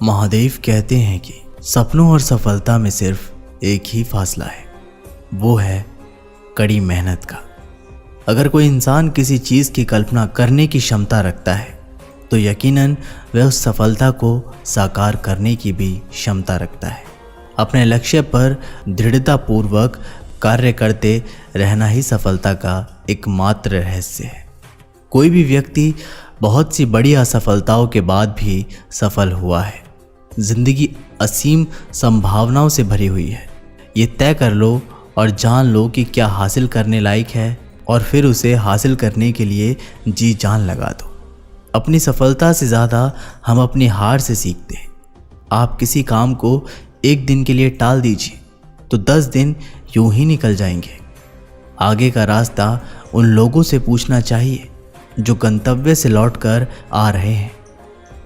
महादेव कहते हैं कि सपनों और सफलता में सिर्फ एक ही फासला है, वो है कड़ी मेहनत का। अगर कोई इंसान किसी चीज़ की कल्पना करने की क्षमता रखता है तो यकीनन वह उस सफलता को साकार करने की भी क्षमता रखता है। अपने लक्ष्य पर दृढ़तापूर्वक कार्य करते रहना ही सफलता का एकमात्र रहस्य है। कोई भी व्यक्ति बहुत सी बड़ी असफलताओं के बाद भी सफल हुआ है। जिंदगी असीम संभावनाओं से भरी हुई है। ये तय कर लो और जान लो कि क्या हासिल करने लायक है और फिर उसे हासिल करने के लिए जी जान लगा दो। अपनी सफलता से ज़्यादा हम अपनी हार से सीखते हैं। आप किसी काम को एक दिन के लिए टाल दीजिए तो 10 दिन यूं ही निकल जाएंगे। आगे का रास्ता उन लोगों से पूछना चाहिए जो गंतव्य से लौटकर आ रहे हैं।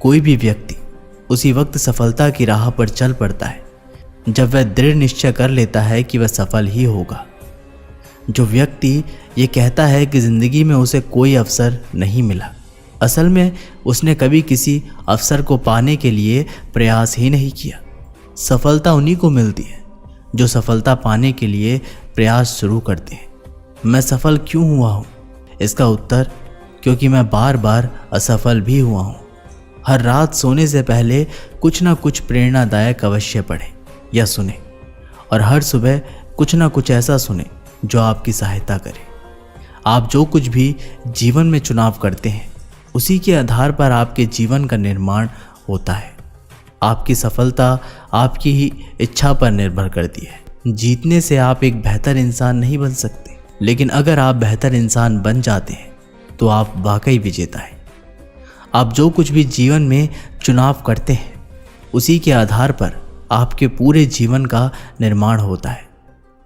कोई भी व्यक्ति उसी वक्त सफलता की राह पर चल पड़ता है जब वह दृढ़ निश्चय कर लेता है कि वह सफल ही होगा। जो व्यक्ति ये कहता है कि जिंदगी में उसे कोई अवसर नहीं मिला, असल में उसने कभी किसी अवसर को पाने के लिए प्रयास ही नहीं किया। सफलता उन्हीं को मिलती है जो सफलता पाने के लिए प्रयास शुरू करते हैं। मैं सफल क्यों हुआ हूँ? इसका उत्तर क्योंकि मैं बार बार असफल भी हुआ हूँ। हर रात सोने से पहले कुछ ना कुछ प्रेरणादायक अवश्य पढ़ें या सुने, और हर सुबह कुछ ना कुछ ऐसा सुने जो आपकी सहायता करे। आप जो कुछ भी जीवन में चुनाव करते हैं उसी के आधार पर आपके जीवन का निर्माण होता है। आपकी सफलता आपकी ही इच्छा पर निर्भर करती है। जीतने से आप एक बेहतर इंसान नहीं बन सकते, लेकिन अगर आप बेहतर इंसान बन जाते हैं तो आप वाकई विजेता हैं। आप जो कुछ भी जीवन में चुनाव करते हैं उसी के आधार पर आपके पूरे जीवन का निर्माण होता है।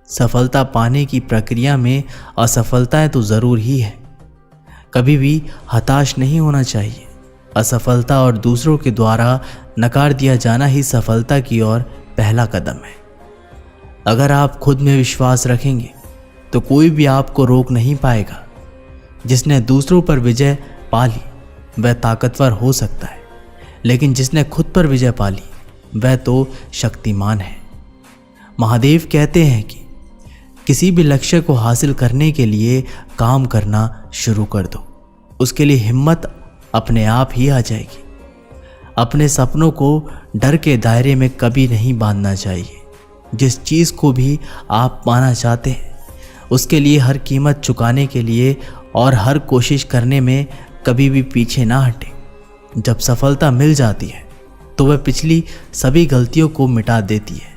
सफलता पाने की प्रक्रिया में असफलताएं तो ज़रूर ही है। कभी भी हताश नहीं होना चाहिए। असफलता और दूसरों के द्वारा नकार दिया जाना ही सफलता की ओर पहला कदम है। अगर आप खुद में विश्वास रखेंगे तो कोई भी आपको रोक नहीं पाएगा। जिसने दूसरों पर विजय पा ली वह ताकतवर हो सकता है, लेकिन जिसने खुद पर विजय पा ली वह तो शक्तिमान है। महादेव कहते हैं कि किसी भी लक्ष्य को हासिल करने के लिए काम करना शुरू कर दो, उसके लिए हिम्मत अपने आप ही आ जाएगी। अपने सपनों को डर के दायरे में कभी नहीं बांधना चाहिए। जिस चीज़ को भी आप पाना चाहते हैं उसके लिए हर कीमत चुकाने के लिए और हर कोशिश करने में कभी भी पीछे ना हटें। जब सफलता मिल जाती है तो वह पिछली सभी गलतियों को मिटा देती है।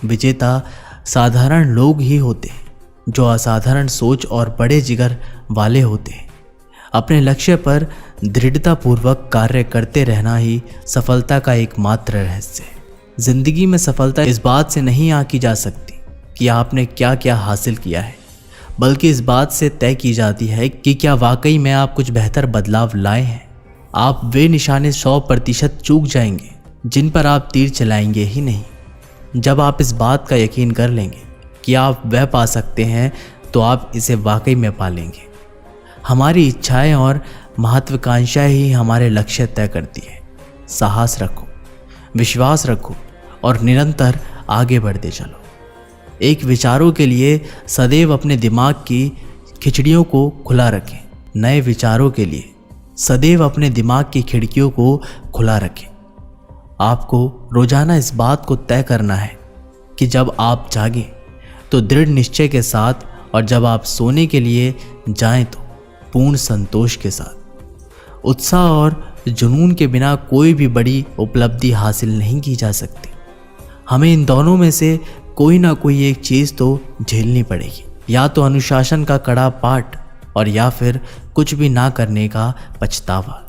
विजेता साधारण लोग ही होते हैं जो असाधारण सोच और बड़े जिगर वाले होते हैं। अपने लक्ष्य पर दृढ़तापूर्वक कार्य करते रहना ही सफलता का एकमात्र रहस्य है। जिंदगी में सफलता इस बात से नहीं आंकी जा सकती कि आपने क्या क्या हासिल किया है, बल्कि इस बात से तय की जाती है कि क्या वाकई में आप कुछ बेहतर बदलाव लाए हैं। आप वे निशाने 100% चूक जाएंगे जिन पर आप तीर चलाएंगे ही नहीं। जब आप इस बात का यकीन कर लेंगे कि आप वह पा सकते हैं तो आप इसे वाकई में पा लेंगे। हमारी इच्छाएं और महत्वाकांक्षाएं ही हमारे लक्ष्य तय करती है। साहस रखो, विश्वास रखो और निरंतर आगे बढ़ते चलो। एक विचारों के लिए सदैव अपने दिमाग की खिड़कियों को खुला रखें। नए विचारों के लिए सदैव अपने दिमाग की खिड़कियों को खुला रखें। आपको रोजाना इस बात को तय करना है कि जब आप जागें तो दृढ़ निश्चय के साथ और जब आप सोने के लिए जाएं तो पूर्ण संतोष के साथ। उत्साह और जुनून के बिना कोई भी बड़ी उपलब्धि हासिल नहीं की जा सकती। हमें इन दोनों में से कोई ना कोई एक चीज़ तो झेलनी पड़ेगी, या तो अनुशासन का कड़ा पाठ और या फिर कुछ भी ना करने का पछतावा।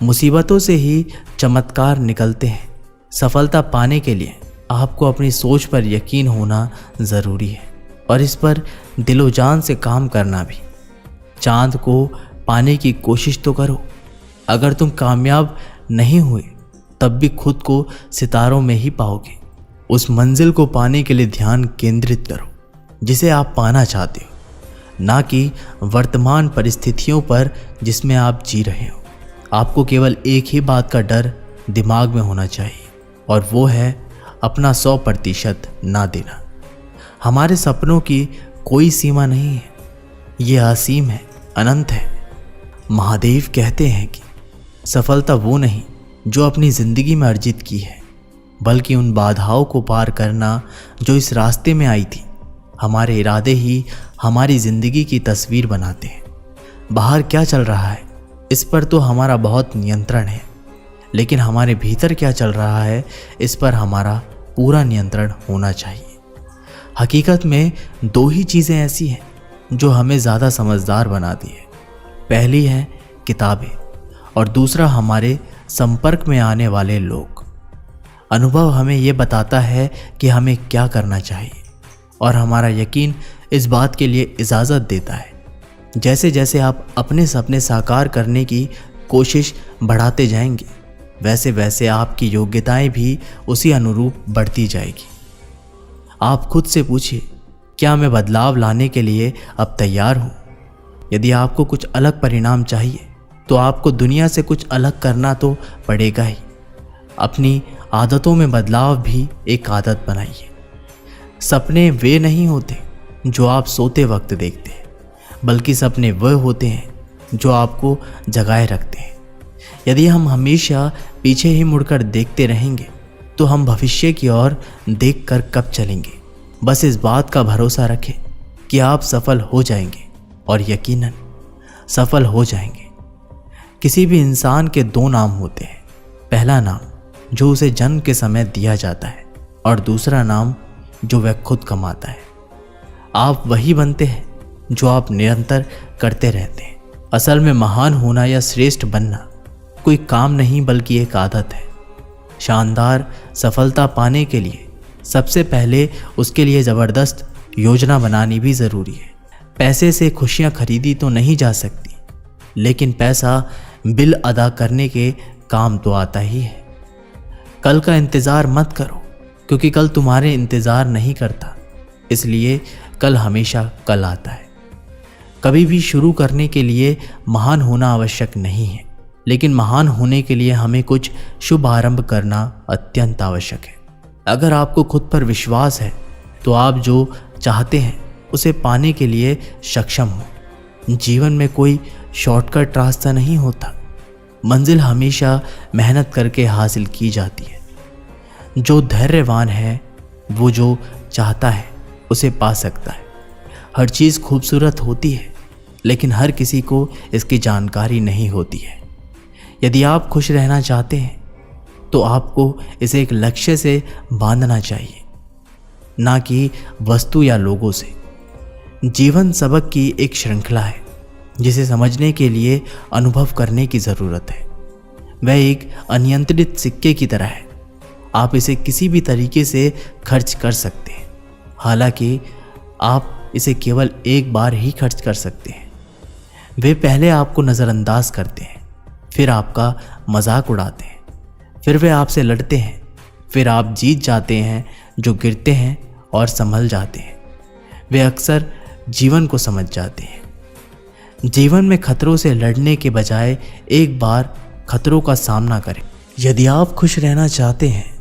मुसीबतों से ही चमत्कार निकलते हैं। सफलता पाने के लिए आपको अपनी सोच पर यकीन होना ज़रूरी है और इस पर दिलो जान से काम करना भी। चांद को पाने की कोशिश तो करो। अगर तुम कामयाब नहीं हुए तब भी खुद को सितारों में ही पाओगे। उस मंजिल को पाने के लिए ध्यान केंद्रित करो जिसे आप पाना चाहते हो, ना कि वर्तमान परिस्थितियों पर जिसमें आप जी रहे हो। आपको केवल एक ही बात का डर दिमाग में होना चाहिए, और वो है अपना 100% ना देना। हमारे सपनों की कोई सीमा नहीं है, ये असीम है, अनंत है। महादेव कहते हैं कि सफलता वो नहीं जो अपनी ज़िंदगी में अर्जित की है, बल्कि उन बाधाओं को पार करना जो इस रास्ते में आई थी। हमारे इरादे ही हमारी ज़िंदगी की तस्वीर बनाते हैं। बाहर क्या चल रहा है इस पर तो हमारा बहुत नियंत्रण है, लेकिन हमारे भीतर क्या चल रहा है इस पर हमारा पूरा नियंत्रण होना चाहिए। हकीकत में 2 ही चीज़ें ऐसी हैं जो हमें ज़्यादा समझदार बनाती है। पहली है किताबें, और दूसरा हमारे संपर्क में आने वाले लोग। अनुभव हमें ये बताता है कि हमें क्या करना चाहिए, और हमारा यकीन इस बात के लिए इजाज़त देता है। जैसे जैसे आप अपने सपने साकार करने की कोशिश बढ़ाते जाएंगे, वैसे वैसे आपकी योग्यताएं भी उसी अनुरूप बढ़ती जाएगी। आप खुद से पूछिए, क्या मैं बदलाव लाने के लिए अब तैयार हूँ? यदि आपको कुछ अलग परिणाम चाहिए तो आपको दुनिया से कुछ अलग करना तो पड़ेगा ही। अपनी आदतों में बदलाव भी एक आदत बनाइए। सपने वे नहीं होते जो आप सोते वक्त देखते हैं, बल्कि सपने वह होते हैं जो आपको जगाए रखते हैं। यदि हम हमेशा पीछे ही मुड़कर देखते रहेंगे तो हम भविष्य की ओर देखकर कब चलेंगे? बस इस बात का भरोसा रखें कि आप सफल हो जाएंगे, और यकीनन सफल हो जाएंगे। किसी भी इंसान के 2 नाम होते हैं। पहला नाम जो उसे जन्म के समय दिया जाता है, और दूसरा नाम जो वह खुद कमाता है। आप वही बनते हैं जो आप निरंतर करते रहते हैं। असल में महान होना या श्रेष्ठ बनना कोई काम नहीं, बल्कि एक आदत है। शानदार सफलता पाने के लिए सबसे पहले उसके लिए ज़बरदस्त योजना बनानी भी ज़रूरी है। पैसे से खुशियाँ खरीदी तो नहीं जा सकती, लेकिन पैसा बिल अदा करने के काम तो आता ही है। कल का इंतज़ार मत करो, क्योंकि कल तुम्हारे इंतज़ार नहीं करता, इसलिए कल हमेशा कल आता है। कभी भी शुरू करने के लिए महान होना आवश्यक नहीं है, लेकिन महान होने के लिए हमें कुछ शुभ आरंभ करना अत्यंत आवश्यक है। अगर आपको खुद पर विश्वास है तो आप जो चाहते हैं उसे पाने के लिए सक्षम हो। जीवन में कोई शॉर्टकट रास्ता नहीं होता। मंजिल हमेशा मेहनत करके हासिल की जाती है। जो धैर्यवान है वो जो चाहता है उसे पा सकता है। हर चीज़ खूबसूरत होती है, लेकिन हर किसी को इसकी जानकारी नहीं होती है। यदि आप खुश रहना चाहते हैं तो आपको इसे एक लक्ष्य से बांधना चाहिए, ना कि वस्तु या लोगों से। जीवन सबक की एक श्रृंखला है जिसे समझने के लिए अनुभव करने की ज़रूरत है। वह एक अनियंत्रित सिक्के की तरह है। आप इसे किसी भी तरीके से खर्च कर सकते हैं, हालांकि आप इसे केवल एक बार ही खर्च कर सकते हैं। वे पहले आपको नज़रअंदाज करते हैं, फिर आपका मजाक उड़ाते हैं, फिर वे आपसे लड़ते हैं, फिर आप जीत जाते हैं, जो गिरते हैं और संभल जाते हैं। वे अक्सर जीवन को समझ जाते हैं। जीवन में खतरों से लड़ने के बजाय एक बार खतरों का सामना करें। यदि आप खुश रहना चाहते हैं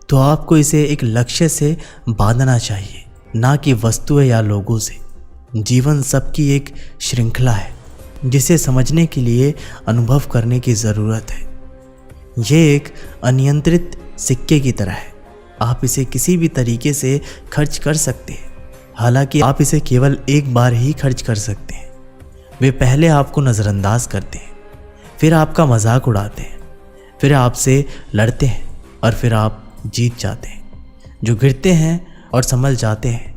तो आपको इसे एक लक्ष्य से बांधना चाहिए, ना कि वस्तुएं या लोगों से। जीवन सबकी एक श्रृंखला है जिसे समझने के लिए अनुभव करने की ज़रूरत है। ये एक अनियंत्रित सिक्के की तरह है। आप इसे किसी भी तरीके से खर्च कर सकते हैं, हालांकि आप इसे केवल एक बार ही खर्च कर सकते हैं। वे पहले आपको नज़रअंदाज करते हैं, फिर आपका मजाक उड़ाते हैं, फिर आपसे लड़ते हैं और फिर आप जीत जाते हैं। जो गिरते हैं और संभल जाते हैं,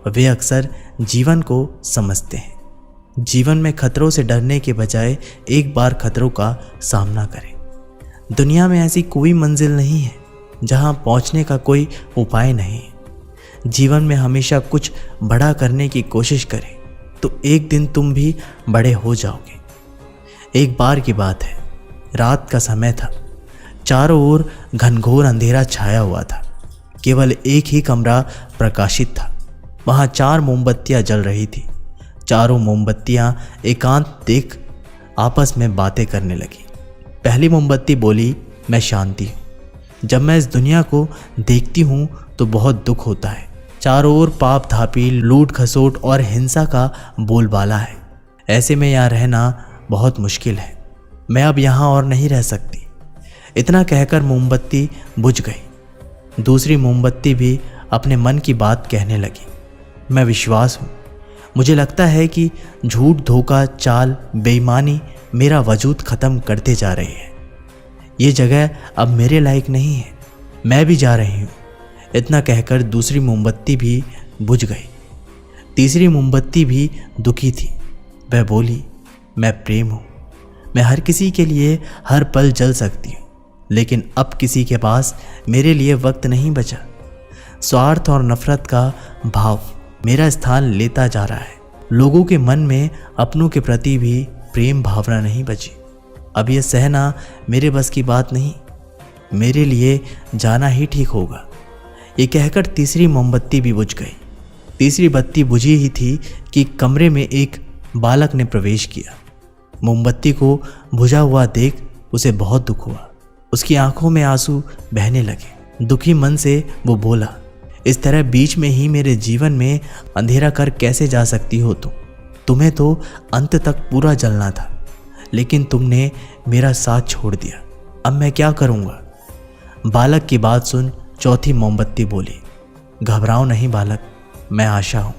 वे अक्सर जीवन को समझते हैं। जीवन में खतरों से डरने के बजाय एक बार खतरों का सामना करें। दुनिया में ऐसी कोई मंजिल नहीं है जहां पहुंचने का कोई उपाय नहीं है। जीवन में हमेशा कुछ बड़ा करने की कोशिश करें तो एक दिन तुम भी बड़े हो जाओगे। एक बार की बात है, रात का समय था। चारों ओर घनघोर अंधेरा छाया हुआ था। केवल एक ही कमरा प्रकाशित था। वहाँ 4 मोमबत्तियाँ जल रही थी। चारों मोमबत्तियाँ एकांत देख आपस में बातें करने लगी। पहली मोमबत्ती बोली, मैं शांति हूँ। जब मैं इस दुनिया को देखती हूँ तो बहुत दुख होता है। चारों ओर पाप धापी, लूट खसोट और हिंसा का बोलबाला है। ऐसे में यहाँ रहना बहुत मुश्किल है। मैं अब यहाँ और नहीं रह सकती। इतना कहकर मोमबत्ती बुझ गई। दूसरी मोमबत्ती भी अपने मन की बात कहने लगी। मैं विश्वास हूँ, मुझे लगता है कि झूठ, धोखा, चाल, बेईमानी मेरा वजूद ख़त्म करते जा रही है। ये जगह अब मेरे लायक नहीं है, मैं भी जा रही हूँ। इतना कहकर दूसरी मोमबत्ती भी बुझ गई। तीसरी मोमबत्ती भी दुखी थी। वह बोली, मैं प्रेम हूँ, मैं हर किसी के लिए हर पल जल सकती हूँ, लेकिन अब किसी के पास मेरे लिए वक्त नहीं बचा। स्वार्थ और नफरत का भाव मेरा स्थान लेता जा रहा है। लोगों के मन में अपनों के प्रति भी प्रेम भावना नहीं बची। अब यह सहना मेरे बस की बात नहीं, मेरे लिए जाना ही ठीक होगा। ये कहकर तीसरी मोमबत्ती भी बुझ गई। तीसरी बत्ती बुझी ही थी कि कमरे में एक बालक ने प्रवेश किया। मोमबत्ती को बुझा हुआ देख उसे बहुत दुख हुआ। उसकी आंखों में आंसू बहने लगे। दुखी मन से वो बोला, इस तरह बीच में ही मेरे जीवन में अंधेरा कर कैसे जा सकती हो तुम? तुम्हें तो अंत तक पूरा जलना था, लेकिन तुमने मेरा साथ छोड़ दिया। अब मैं क्या करूँगा? बालक की बात सुन चौथी मोमबत्ती बोली, घबराओ नहीं बालक, मैं आशा हूँ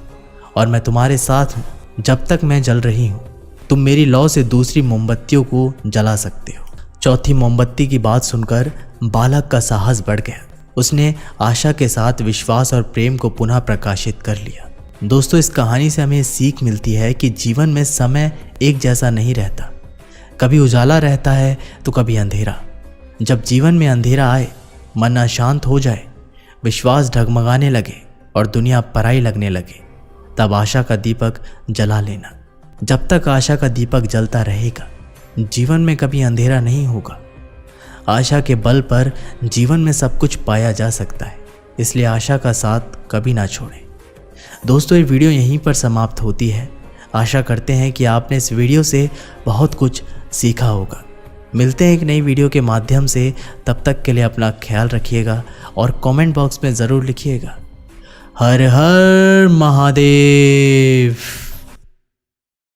और मैं तुम्हारे साथ हूँ। जब तक मैं जल रही हूँ, तुम मेरी लौ से दूसरी मोमबत्तियों को जला सकते हो। चौथी मोमबत्ती की बात सुनकर बालक का साहस बढ़ गया। उसने आशा के साथ विश्वास और प्रेम को पुनः प्रकाशित कर लिया। दोस्तों, इस कहानी से हमें सीख मिलती है कि जीवन में समय एक जैसा नहीं रहता। कभी उजाला रहता है तो कभी अंधेरा। जब जीवन में अंधेरा आए, मन अशांत हो जाए, विश्वास डगमगाने लगे और दुनिया पराई लगने लगे, तब आशा का दीपक जला लेना। जब तक आशा का दीपक जलता रहेगा, जीवन में कभी अंधेरा नहीं होगा। आशा के बल पर जीवन में सब कुछ पाया जा सकता है, इसलिए आशा का साथ कभी ना छोड़ें। दोस्तों, ये वीडियो यहीं पर समाप्त होती है। आशा करते हैं कि आपने इस वीडियो से बहुत कुछ सीखा होगा। मिलते हैं एक नई वीडियो के माध्यम से। तब तक के लिए अपना ख्याल रखिएगा और कमेंट बॉक्स में ज़रूर लिखिएगा, हर हर महादेव।